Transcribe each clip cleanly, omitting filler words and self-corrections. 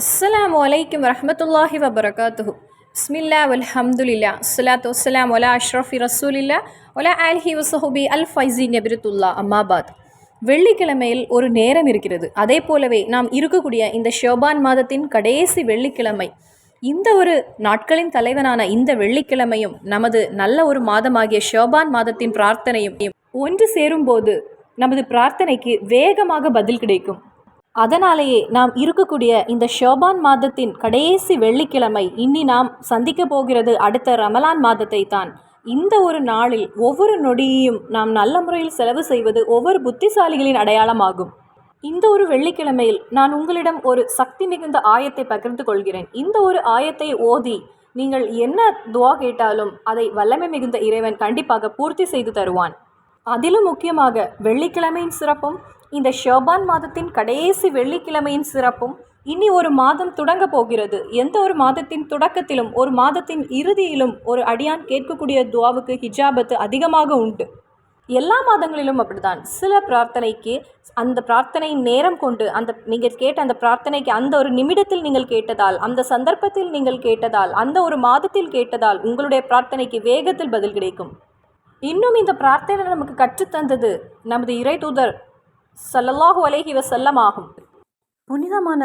அஸ்ஸலாமு அலைக்கும் வரஹ்மத்துல்லாஹி வபரகாத்துஹு. பிஸ்மில்லா வல்ஹம்துலில்லா அஸ்ஸலாத்து வஸ்ஸலாம் அலா அஷ்ரஃபி ரசூலில்லா வலா ஆலிஹி வஸஹபி அல் ஃபைஸி நபிரத்துல்லா அம்மாபாத். வெள்ளிக்கிழமையில் ஒரு நேரம் இருக்கிறது. அதே போலவே நாம் இருக்கக்கூடிய இந்த ஷோபான் மாதத்தின் கடைசி வெள்ளிக்கிழமை, இந்த ஒரு நாட்களின் தலைவனான இந்த வெள்ளிக்கிழமையும் நமது நல்ல ஒரு மாதமாகிய ஷோபான் மாதத்தின் பிரார்த்தனையும் ஒன்று சேரும்போது நமது பிரார்த்தனைக்கு வேகமாக பதில் கிடைக்கும். அதனாலேயே நாம் இருக்கக்கூடிய இந்த ஷோபான் மாதத்தின் கடைசி வெள்ளிக்கிழமை இனி நாம் சந்திக்க போகிறது அடுத்த ரமலான் மாதத்தை தான். இந்த ஒரு நாளில் ஒவ்வொரு நொடியையும் நாம் நல்ல முறையில் செலவு செய்வது ஒவ்வொரு புத்திசாலிகளின் அடையாளமாகும். இந்த ஒரு வெள்ளிக்கிழமையில் நான் உங்களிடம் ஒரு சக்தி மிகுந்த ஆயத்தை பகிர்ந்து கொள்கிறேன். இந்த ஒரு ஆயத்தை ஓதி நீங்கள் என்ன துவா கேட்டாலும் அதை வல்லமை மிகுந்த இறைவன் கண்டிப்பாக பூர்த்தி செய்து தருவான். அதிலும் முக்கியமாக வெள்ளிக்கிழமையின் சிறப்பும் இந்த ஷோபான் மாதத்தின் கடைசி வெள்ளிக்கிழமையின் சிறப்பும் இனி ஒரு மாதம் தொடங்க போகிறது. எந்த ஒரு மாதத்தின் தொடக்கத்திலும் ஒரு மாதத்தின் இறுதியிலும் ஒரு அடியான் கேட்கக்கூடிய துவாவுக்கு ஹிஜாபத்து அதிகமாக உண்டு. எல்லா மாதங்களிலும் அப்படிதான். சில பிரார்த்தனைக்கு அந்த பிரார்த்தனையின் நேரம் கொண்டு நீங்கள் கேட்ட அந்த பிரார்த்தனைக்கு அந்த ஒரு நிமிடத்தில் நீங்கள் கேட்டதால், அந்த சந்தர்ப்பத்தில் நீங்கள் கேட்டதால், அந்த ஒரு மாதத்தில் கேட்டதால் உங்களுடைய பிரார்த்தனைக்கு வேகத்தில் பதில் கிடைக்கும். இன்னும் இந்த பிரார்த்தனை நமக்கு கற்றுத்தந்தது நமது இறை தூதர் ஸல்லல்லாஹு அலைஹி வஸல்லம் ஆகும். புனிதமான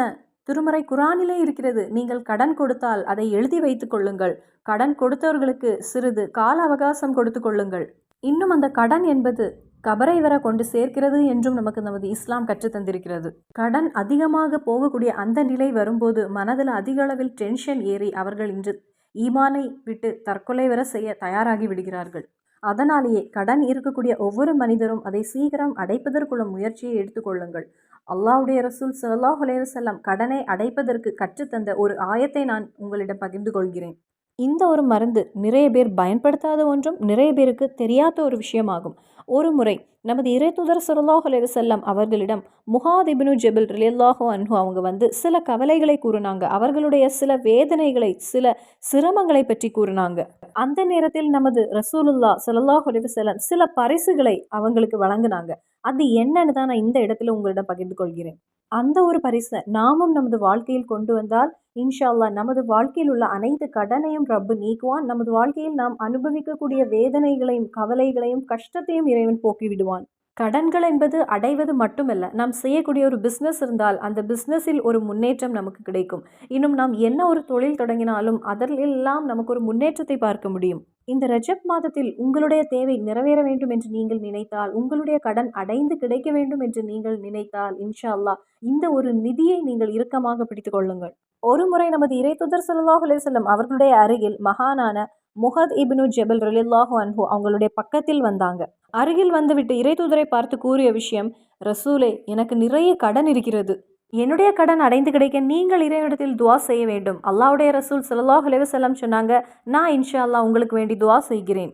திருமறை குரானிலே இருக்கிறது. நீங்கள் கடன் கொடுத்தால் அதை எழுதி வைத்துக் கொள்ளுங்கள். கடன் கொடுத்தவர்களுக்கு சிறிது கால அவகாசம் கொடுத்து கொள்ளுங்கள். இன்னும் அந்த கடன் என்பது கபரை வர கொண்டு சேர்க்கிறது என்றும் நமக்கு நமது இஸ்லாம் கற்றுத்தந்திருக்கிறது. கடன் அதிகமாக போகக்கூடிய அந்த நிலை வரும்போது மனதில் அதிக அளவில் டென்ஷன் ஏறி அவர்கள் இன்று ஈமானை விட்டு தற்கொலை வர செய்ய தயாராகி விடுகிறார்கள். அதனாலேயே கடன் இருக்கக்கூடிய ஒவ்வொரு மனிதரும் அதை சீக்கிரம் அடைப்பதற்குள்ள முயற்சியை எடுத்துக்கொள்ளுங்கள். அல்லாஹ்வுடைய ரசூல் ஸல்லல்லாஹு அலைஹி வஸல்லம் கடனை அடைப்பதற்கு கற்றுத்தந்த ஒரு ஆயத்தை நான் உங்களிடம் பகிர்ந்து கொள்கிறேன். இந்த ஒரு மருந்து நிறைய பேர் பயன்படுத்தாத ஒன்றும் நிறைய பேருக்கு தெரியாத ஒரு விஷயமாகும். ஒரு முறை நமது இறைத்தூதர் ஸல்லல்லாஹு அலைஹி வஸல்லம் அவர்களிடம் முஹாத் இப்னு ஜபல் ரலியல்லாஹு அன்ஹு அவங்க சில கவலைகளை கூறினாங்க. அவர்களுடைய சில வேதனைகளை, சில சிரமங்களை பற்றி கூறினாங்க. அந்த நேரத்தில் நமது ரசூலுல்லாஹ் ஸல்லல்லாஹு அலைஹி வஸல்லம் சில பரிசுகளை அவங்களுக்கு வழங்கினாங்க. அது என்னன்னு தான் நான் இந்த இடத்துல உங்களிடம் பகிர்ந்து கொள்கிறேன். அந்த ஒரு பரிசை நாமும் நமது வாழ்க்கையில் கொண்டு வந்தால் இன்ஷா அல்லாஹ் நமது வாழ்க்கையில் உள்ள அனைத்து கடனையும் ரப்பு நீக்குவான். நமது வாழ்க்கையில் நாம் அனுபவிக்கக்கூடிய வேதனைகளையும் கவலைகளையும் கஷ்டத்தையும் இறைவன் போக்கிவிடுவான். கடன்கள் என்பது அடைவது மட்டுமல்ல, நாம் செய்யக்கூடிய ஒரு பிஸ்னஸ் இருந்தால் அந்த பிஸ்னஸில் ஒரு முன்னேற்றம் நமக்கு கிடைக்கும். இன்னும் நாம் என்ன ஒரு தொழில் தொடங்கினாலும் அதிலெல்லாம் நமக்கு ஒரு முன்னேற்றத்தை பார்க்க முடியும். இந்த ரஜப் மாதத்தில் உங்களுடைய தேவை நிறைவேற வேண்டும் என்று நீங்கள் நினைத்தால், உங்களுடைய கடன் அடைந்து கிடைக்க வேண்டும் என்று நீங்கள் நினைத்தால் இன்ஷா அல்லாஹ் இந்த ஒரு நிதியை நீங்கள் இறுக்கமாக பிடித்துக் கொள்ளுங்கள். ஒரு முறை நமது இறைத்தூதர் ஸல்லல்லாஹு அலைஹி வஸல்லம் அவர்களுடைய அருகில் மகானான முஹத் இப்னு ஜபல் ரலியல்லாஹு அன்ஹு அவங்களுடைய பக்கத்தில் வந்தாங்க. அருகில் வந்துவிட்டு இறைத்தூதரை பார்த்து கூறிய விஷயம், ரசூலே, எனக்கு நிறைய கடன் இருக்கிறது. என்னுடைய கடன் அடைந்து கிடைக்க நீங்கள் இறைவனிடத்தில் துவா செய்ய வேண்டும். அல்லாஹ்வுடைய ரசூல் ஸல்லல்லாஹு அலைஹி வஸல்லம் சொன்னாங்க, நான் இன்ஷா அல்லாஹ் உங்களுக்கு வேண்டி துவா செய்கிறேன்.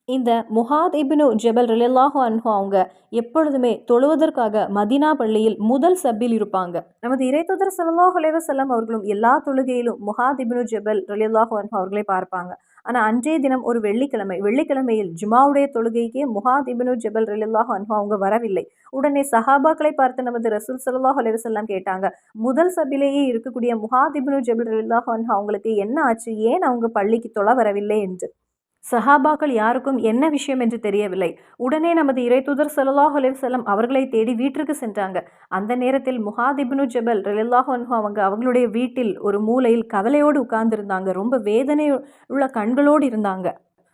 இந்த முஹாத் இப்னு ஜபல் ரலியல்லாஹு அன்ஹு அவங்க எப்பொழுதுமே தொழுவதற்காக மதீனா பள்ளியில் முதல் சப்பில் இருப்பாங்க. நமது இறைத்தூதர் ஸல்லல்லாஹு அலைஹி வஸல்லம் அவர்களும் எல்லா தொழுகையிலும் முஹாத் இப்னு ஜபல் ரலியல்லாஹு அன்ஹு அவர்களை பார்ப்பாங்க. ஆனால் அன்றைய தினம் ஒரு வெள்ளிக்கிழமையில் ஜுமாவுடைய தொழுகைக்கு முஹாத் இப்னு ஜபல் ரலியல்லாஹு அன்ஹு அவங்க வரவில்லை. உடனே சஹாபாக்களை பார்த்து நமது ரசூல் ஸல்லல்லாஹு அலைஹி வஸல்லம் கேட்டாங்க, முதல் சபிலேயே இருக்கக்கூடிய முஹாத் இப்னு ஜபல் ரலியல்லாஹு அன்ஹு அவங்களுக்கு என்ன ஆச்சு, ஏன் அவங்க பள்ளிக்கு தொழ வரவில்லை என்று. சஹாபாக்கள் யாருக்கும் என்ன விஷயம் என்று தெரியவில்லை. உடனே நமது இறைத்தூதர் ஸல்லல்லாஹு அலைஹி வஸல்லம் அவர்களை தேடி வீட்டிற்கு சென்றாங்க. அந்த நேரத்தில் முஹாத் இப்னு ஜபல் ரலியல்லாஹு அன்ஹு அவங்களுடைய வீட்டில் ஒரு மூலையில் கவலையோடு உட்கார்ந்திருந்தாங்க. ரொம்ப வேதனை உள்ள கண்களோடு இருந்தாங்க.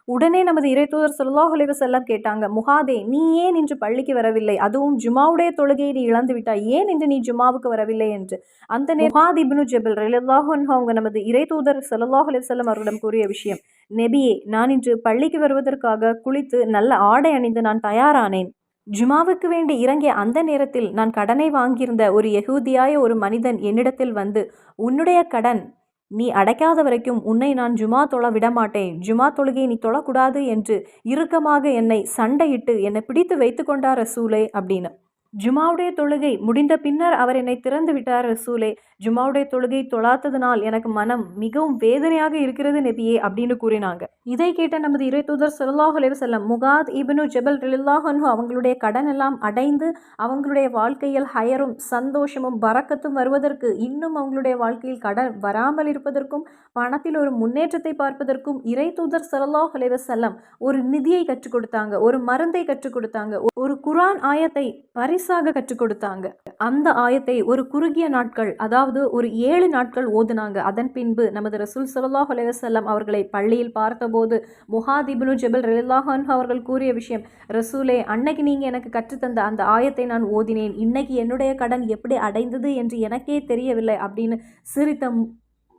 உடனே நமது இறைத்தூதர் ஸல்லல்லாஹு அலைஹி வஸல்லம் கேட்டாங்க, முஹாதே, நீ ஏன் இன்று பள்ளிக்கு வரவில்லை? அதுவும் ஜுமாவுடைய தொழுகையை நீ இழந்து விட்டாய், ஏன் இன்று நீ ஜுமாவுக்கு வரவில்லை என்று. அந்த முஹாத் இப்னு ஜபல் ரலியல்லாஹு அன்ஹு அவங்க நமது இறைத்தூதர் ஸல்லல்லாஹு அலைஹி வஸல்லம் அவர்களிடம் கூறிய விஷயம், நபியே, நான் இன்று பள்ளிக்கு வருவதற்காக குளித்து நல்ல ஆடை அணிந்து நான் தயாரானேன். ஜுமாவுக்கு வேண்டி இறங்கிய அந்த நேரத்தில் நான் கடனை வாங்கியிருந்த ஒரு யகூதியாய ஒரு மனிதன் என்னிடத்தில் வந்து, உன்னுடைய கடன் நீ அடைக்காத வரைக்கும் உன்னை நான் ஜுமா தொழ விடமாட்டேன், ஜுமா தொழுகை நீ தொழக்கூடாது என்று இறுக்கமாக என்னை சண்டையிட்டு என்னை பிடித்து வைத்து கொண்டார் ரசூலே அப்படின்னு. ஜுமாவுடைய தொழுகை முடிந்த பின்னர் அவர் என்னை திறந்து விட்டார் ரசூலே. ஜுமாவுடைய தொழுகை தொழாததனால் எனக்கு மனம் மிகவும் வேதனையாக இருக்கிறது நபியே அப்படின்னு கூறினாங்க. இதை கேட்ட நமது இறை தூதர் ஸல்லல்லாஹு அலைஹி வஸல்லம் முகாத் இப்னு ஜபல் ரலியல்லாஹு அன்ஹு அவங்களுடைய கடன் எல்லாம் அடைந்து அவங்களுடைய வாழ்க்கையில் ஹயரும் சந்தோஷமும் பரக்கத்தும் வருவதற்கு, இன்னும் அவங்களுடைய வாழ்க்கையில் கடன் வராமல் இருப்பதற்கும், பணத்தில் ஒரு முன்னேற்றத்தை பார்ப்பதற்கும் இறை தூதர் ஸல்லல்லாஹு அலைஹி வஸல்லம் ஒரு நிதியை கற்றுக் கொடுத்தாங்க, ஒரு மருந்தை கற்றுக் கொடுத்தாங்க, ஒரு குர்ஆன் ஆயத்தை பரிசாக கற்றுக் கொடுத்தாங்க. அந்த ஆயத்தை ஒரு குறுகிய நாட்கள், அதாவது ஒரு 7 நாட்கள் ஓதுனாங்க. அதன் பின்பு நமது ரசூல் ஸல்லல்லாஹு அலைஹி வஸல்லம் அவர்களை பள்ளியில் பார்த்தபோது முகாத் இப்னு ஜபல் ரலியல்லாஹு அன்ஹு அவர்கள் கூறிய விஷயம், ரசூலே, அன்னைக்கு நீங்க எனக்கு கற்றுத்தந்த அந்த ஆயத்தை நான் ஓதினேன், இன்னைக்கு என்னுடைய கடன் எப்படி அடைந்தது என்று எனக்கே தெரியவில்லை அப்படின்னு சிரித்த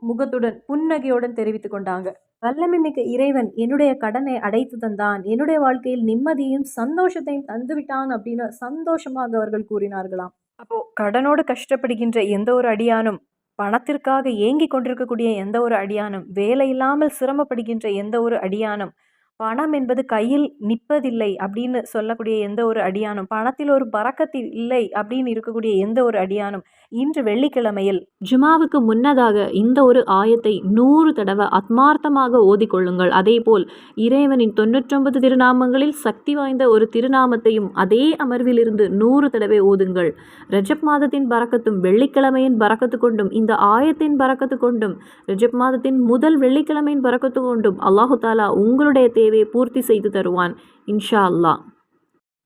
முகத்துடன் புன்னகையுடன் தெரிவித்துக் கொண்டாங்க. வல்லமை மிக்க இறைவன் என்னுடைய கடனை அடைத்து தந்தான், என்னுடைய வாழ்க்கையில் நிம்மதியும் சந்தோஷத்தையும் தந்துவிட்டான் அப்படின்னு சந்தோஷமாக அவர்கள் கூறினார்களாம். அப்போ கடனோடு கஷ்டப்படுகின்ற எந்த ஒரு அடியானும், பணத்திற்காக ஏங்கி கொண்டிருக்கக்கூடிய எந்த ஒரு அடியானும், வேலை இல்லாமல் சிரமப்படுகின்ற எந்த ஒரு அடியானும், பணம் என்பது கையில் நிற்பதில்லை அப்படின்னு சொல்லக்கூடிய எந்த ஒரு அடியானும், பணத்தில் ஒரு பரக்கத்து இல்லை அப்படின்னு இருக்கக்கூடிய எந்த ஒரு அடியானும், இன்று வெள்ளிக்கிழமையில் ஜுமாவுக்கு முன்னதாக இந்த ஒரு ஆயத்தை 100 தடவை ஆத்மார்த்தமாக ஓதிக்கொள்ளுங்கள். அதேபோல் இறைவனின் 99 திருநாமங்களில் சக்தி வாய்ந்த ஒரு திருநாமத்தையும் அதே அமர்விலிருந்து 100 தடவை ஓதுங்கள். ரஜப் மாதத்தின் பரக்கத்தும் வெள்ளிக்கிழமையின் பரக்கத்து கொண்டும், இந்த ஆயத்தின் பரக்கத்து கொண்டும், ரஜப் மாதத்தின் முதல் வெள்ளிக்கிழமையின் பரக்கத்து கொண்டும் அல்லாஹு தாலா உங்களுடைய தேவையை பூர்த்தி செய்து தருவான் இன்ஷா அல்லாஹ்.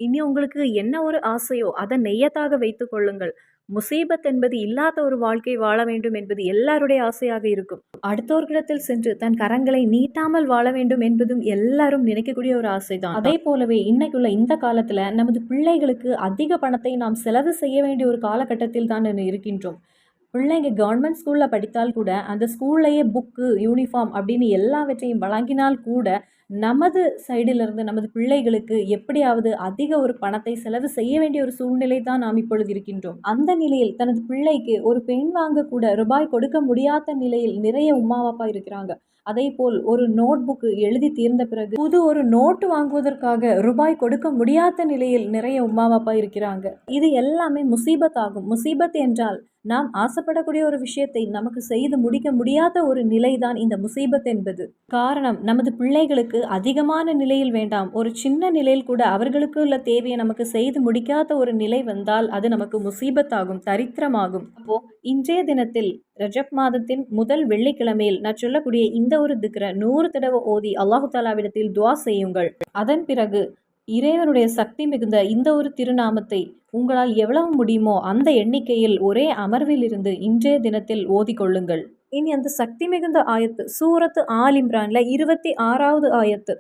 இனி உங்களுக்கு என்ன ஒரு ஆசையோ அதை நெய்யத்தாக வைத்துக் கொள்ளுங்கள். முசீபத் என்பது இல்லாத ஒரு வாழ்க்கை வாழ வேண்டும் என்பது எல்லாருடைய ஆசையாக இருக்கும். அடுத்தவர்களிடத்தில் சென்று தன் கரங்களை நீட்டாமல் வாழ வேண்டும் என்பதும் எல்லாரும் நினைக்கக்கூடிய ஒரு ஆசைதான். அதே போலவே இன்னைக்குள்ள இந்த காலத்துல நமது பிள்ளைகளுக்கு அதிக பணத்தை நாம் செலவு செய்ய வேண்டிய ஒரு காலகட்டத்தில் தான் இருக்கின்றோம். பிள்ளைங்க கவர்மெண்ட் ஸ்கூலில் படித்தால் கூட அந்த ஸ்கூல்லையே புக்கு, யூனிஃபார்ம் அப்படின்னு எல்லாவற்றையும் வழங்கினால் கூட நமது சைடிலிருந்து நமது பிள்ளைகளுக்கு எப்படியாவது அதிக ஒரு பணத்தை செலவு செய்ய வேண்டிய ஒரு சூழ்நிலை தான் நாம் இப்பொழுது இருக்கின்றோம். அந்த நிலையில் தனது பிள்ளைக்கு ஒரு பெண் வாங்க கூட ரூபாய் கொடுக்க முடியாத நிலையில் நிறைய உம்மா அப்பா இருக்கிறாங்க. அதே போல் ஒரு நோட் புக்கு எழுதி தீர்ந்த பிறகு புது ஒரு நோட்டு வாங்குவதற்காக ரூபாய் கொடுக்க முடியாத நிலையில் நிறைய உம்மா அப்பா இருக்கிறாங்க. இது எல்லாமே முசீபத் ஆகும். முசீபத் என்றால் நாம் ஆசைப்படக்கூடிய ஒரு விஷயத்தை நமக்கு செய்து முடிக்க முடியாத ஒரு நிலைதான் இந்த முசீபத் என்பது. காரணம், நமது பிள்ளைகளுக்கு அதிகமான நிலையில் வேண்டாம், ஒரு சின்ன நிலையில் கூட அவர்களுக்கு உள்ள தேவையை நமக்கு செய்து முடிக்காத ஒரு நிலை வந்தால் அது நமக்கு முசீபத் ஆகும், தரித்திரமாகும். அப்போ இன்றைய தினத்தில் ரஜப் மாதத்தின் முதல் வெள்ளிக்கிழமையில் நான் சொல்லக்கூடிய இந்த ஒரு திக்ர 100 தடவை ஓதி அல்லாஹு தாலாவிடத்தில் துவா செய்யுங்கள். அதன் பிறகு இறைவனுடைய சக்தி மிகுந்த இந்த ஒரு திருநாமத்தை உங்களால் எவ்வளவு முடியுமோ அந்த எண்ணிக்கையில் ஒரே அமர்வில் இருந்து இன்றைய தினத்தில் ஓதிக்கொள்ளுங்கள். இனி அந்த சக்தி மிகுந்த ஆயத்து சூரத்து ஆல் இம்ரான்ல 26வது ஆயத்து.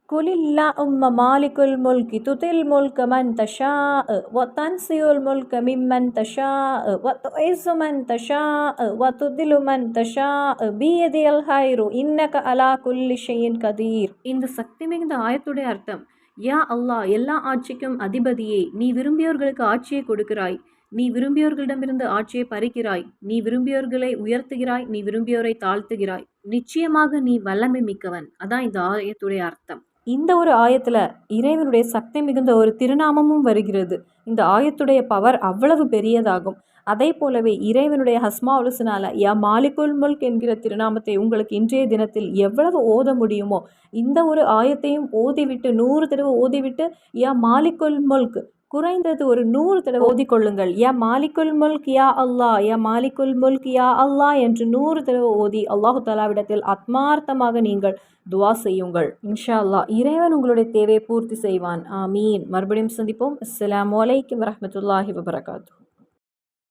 குலில்லாஹும்ம மாலிகுல் முல்கி துதில் முல்க மன் தஷாஅ வ தன்சியுல் முல்க மிம்மன் தஷாஅ வ துஇஸ்ஸு மன் தஷாஅ வ துதில்லு மன் தஷாஅ பியதில் ஹைரு இன்னக அலா குல்லி ஷைஇன் கதீர். இந்த சக்தி மிகுந்த ஆயத்துடைய அர்த்தம், யா அல்லாஹ், எல்லா ஆட்சிக்கும் அதிபதியே, நீ விரும்பியோர்களுக்கு ஆட்சியை கொடுக்கிறாய், நீ விரும்பியோர்களிடமிருந்து ஆட்சியை பறிக்கிறாய், நீ விரும்பியோர்களை உயர்த்துகிறாய், நீ விரும்பியோரை தாழ்த்துகிறாய், நிச்சயமாக நீ வல்லமை மிக்கவன். அதான் இந்த ஆயத்துடைய அர்த்தம். இந்த ஒரு ஆயத்துல இறைவனுடைய சக்தி மிகுந்த ஒரு திருநாமமும் வருகிறது. இந்த ஆயத்துடைய பவர் அவ்வளவு பெரியதாகும். அதே போலவே இறைவனுடைய ஹஸ்மாஉல் ஹுஸ்னால யா மாலிகுல் முல்க் என்கிற திருநாமத்தை உங்களுக்கு இன்றைய தினத்தில் எவ்வளவு ஓத முடியுமோ இந்த ஒரு ஆயத்தையும் ஓதிவிட்டு 100 தடவை ஓதிவிட்டு யா மாலிகுல் முல்க் குறைந்தது ஒரு 100 தடவை ஓதிக்கொள்ளுங்கள். யா மாலிகுல் முல்க் யா அல்லாஹ், யா மாலிகுல் முல்க் யா அல்லாஹ் என்று 100 தடவை ஓதி அல்லாஹு தாலாவிடத்தில் ஆத்மார்த்தமாக நீங்கள் துவா செய்யுங்கள். இன்ஷா அல்லாஹ் இறைவன் உங்களுடைய தேவையை பூர்த்தி செய்வான். ஆமீன். மறுபடியும் சந்திப்போம். அஸ்ஸலாமு அலைக்கும் வரஹ்மத்துல்லாஹி வபரகாத்துஹு.